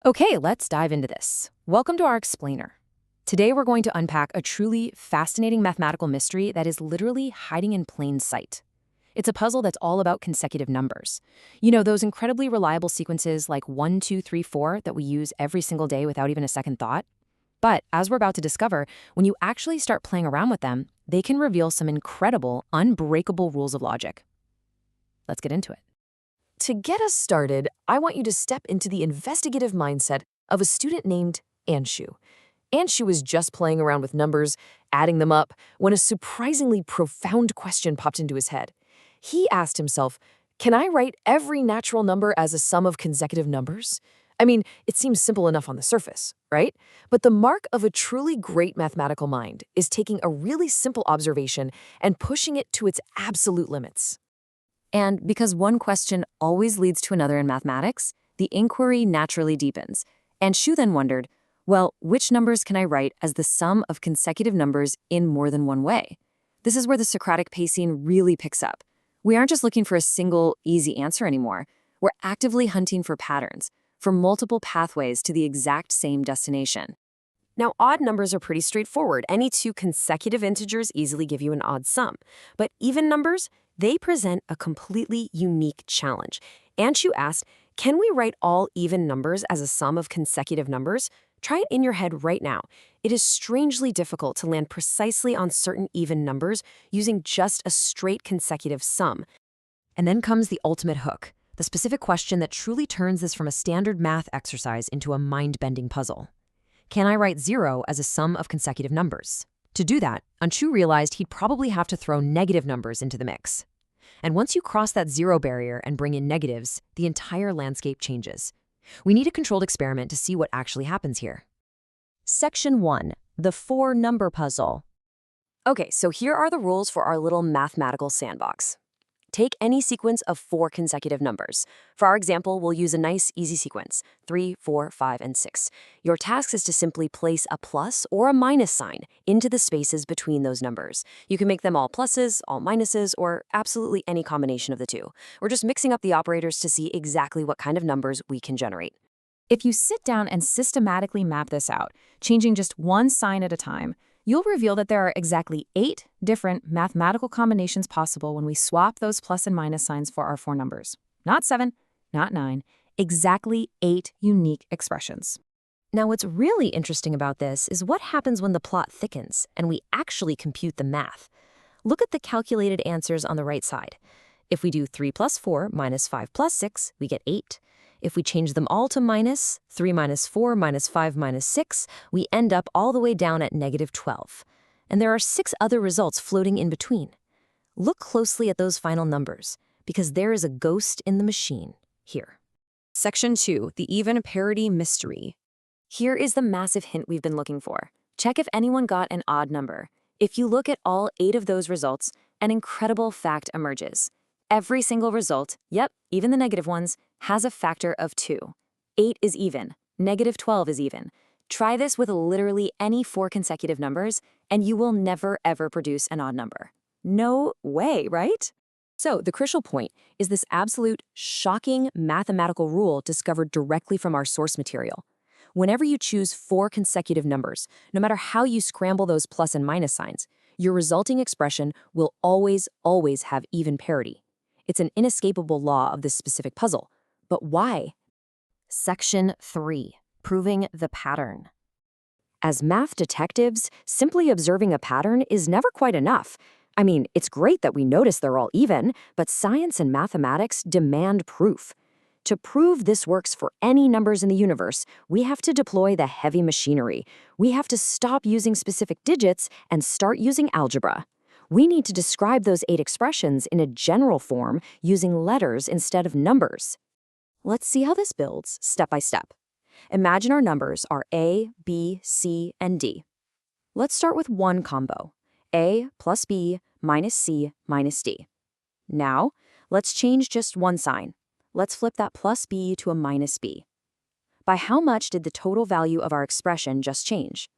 Okay, let's dive into this. Welcome to our explainer. Today we're going to unpack a truly fascinating mathematical mystery that is literally hiding in plain sight. It's a puzzle that's all about consecutive numbers. You know, those incredibly reliable sequences like 1, 2, 3, 4 that we use every single day without even a second thought? But as we're about to discover, when you actually start playing around with them, they can reveal some incredible, unbreakable rules of logic. Let's get into it. To get us started, I want you to step into the investigative mindset of a student named Anshu. Anshu was just playing around with numbers, adding them up, when a surprisingly profound question popped into his head. He asked himself, can I write every natural number as a sum of consecutive numbers? I mean, it seems simple enough on the surface, right? But the mark of a truly great mathematical mind is taking a really simple observation and pushing it to its absolute limits. And because one question always leads to another in mathematics, the inquiry naturally deepens. And Shu then wondered, well, which numbers can I write as the sum of consecutive numbers in more than one way? This is where the Socratic pacing really picks up. We aren't just looking for a single, easy answer anymore. We're actively hunting for patterns, for multiple pathways to the exact same destination. Now, odd numbers are pretty straightforward. Any two consecutive integers easily give you an odd sum. But even numbers, they present a completely unique challenge. Anshu asked, can we write all even numbers as a sum of consecutive numbers? Try it in your head right now. It is strangely difficult to land precisely on certain even numbers using just a straight consecutive sum. And then comes the ultimate hook, the specific question that truly turns this from a standard math exercise into a mind-bending puzzle. Can I write 0 as a sum of consecutive numbers? To do that, Anshu realized he'd probably have to throw negative numbers into the mix. And once you cross that 0 barrier and bring in negatives, the entire landscape changes. We need a controlled experiment to see what actually happens here. Section 1. The 4-number puzzle. Okay, so here are the rules for our little mathematical sandbox. Take any sequence of 4 consecutive numbers. For our example, we'll use a nice, easy sequence, 3, 4, 5, and 6. Your task is to simply place a plus or a minus sign into the spaces between those numbers. You can make them all pluses, all minuses, or absolutely any combination of the two. We're just mixing up the operators to see exactly what kind of numbers we can generate. If you sit down and systematically map this out, changing just one sign at a time, you'll reveal that there are exactly 8 different mathematical combinations possible when we swap those plus and minus signs for our 4 numbers. Not 7, not 9, exactly 8 unique expressions. Now, what's really interesting about this is what happens when the plot thickens and we actually compute the math. Look at the calculated answers on the right side. If we do 3 plus 4 minus 5 plus 6, we get 8. If we change them all to minus, 3 minus 4 minus 5 minus 6, we end up all the way down at negative 12. And there are 6 other results floating in between. Look closely at those final numbers, because there is a ghost in the machine here. Section 2, the even parity mystery. Here is the massive hint we've been looking for. Check if anyone got an odd number. If you look at all 8 of those results, an incredible fact emerges. Every single result, yep, even the negative ones, has a factor of 2. 8 is even. Negative 12 is even. Try this with literally any 4 consecutive numbers, and you will never, ever produce an odd number. No way, right? So the crucial point is this absolute, shocking mathematical rule discovered directly from our source material. Whenever you choose 4 consecutive numbers, no matter how you scramble those plus and minus signs, your resulting expression will always, always have even parity. It's an inescapable law of this specific puzzle. But why? Section 3. Proving the pattern. As math detectives, simply observing a pattern is never quite enough. I mean, it's great that we notice they're all even, but science and mathematics demand proof. To prove this works for any numbers in the universe, we have to deploy the heavy machinery. We have to stop using specific digits and start using algebra. We need to describe those 8 expressions in a general form using letters instead of numbers. Let's see how this builds step by step. Imagine our numbers are A, B, C, and D. Let's start with one combo, A plus B minus C minus D. Now, let's change just one sign. Let's flip that plus B to a minus B. By how much did the total value of our expression just change?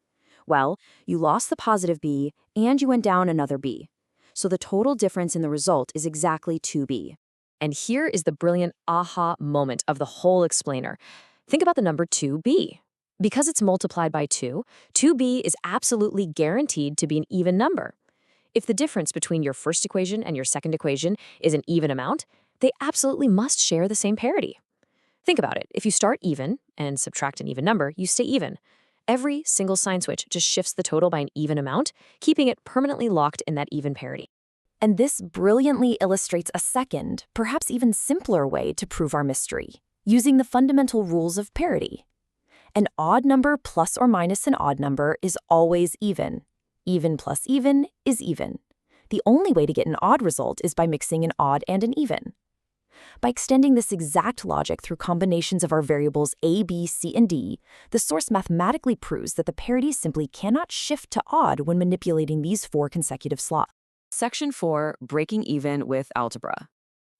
Well, you lost the positive B and you went down another B. So the total difference in the result is exactly 2B. And here is the brilliant aha moment of the whole explainer. Think about the number 2b. Because it's multiplied by 2, 2b is absolutely guaranteed to be an even number. If the difference between your first equation and your second equation is an even amount, they absolutely must share the same parity. Think about it. If you start even and subtract an even number, you stay even. Every single sign switch just shifts the total by an even amount, keeping it permanently locked in that even parity. And this brilliantly illustrates a second, perhaps even simpler way to prove our mystery, using the fundamental rules of parity. An odd number plus or minus an odd number is always even. Even plus even is even. The only way to get an odd result is by mixing an odd and an even. By extending this exact logic through combinations of our variables a, b, c, and d, the source mathematically proves that the parity simply cannot shift to odd when manipulating these 4 consecutive slots. Section 4, Breaking Even with Algebra.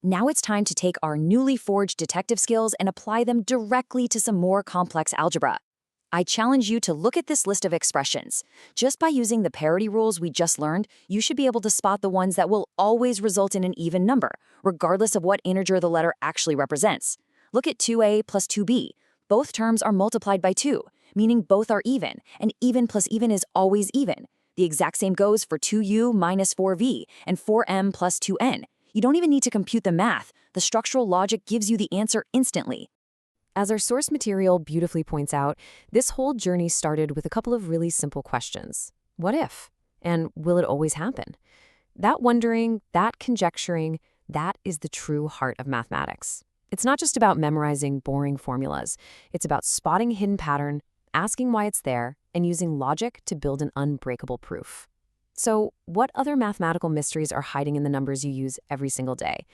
Now it's time to take our newly forged detective skills and apply them directly to some more complex algebra. I challenge you to look at this list of expressions. Just by using the parity rules we just learned, you should be able to spot the ones that will always result in an even number, regardless of what integer the letter actually represents. Look at 2a plus 2b. Both terms are multiplied by 2, meaning both are even, and even plus even is always even. The exact same goes for 2u minus 4v and 4m plus 2n. You don't even need to compute the math. The structural logic gives you the answer instantly. As our source material beautifully points out, this whole journey started with a couple of really simple questions. What if? And will it always happen? That wondering, that conjecturing, that is the true heart of mathematics. It's not just about memorizing boring formulas. It's about spotting a hidden pattern, asking why it's there, and using logic to build an unbreakable proof. So, what other mathematical mysteries are hiding in the numbers you use every single day?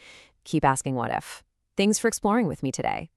Keep asking what if. Thanks for exploring with me today.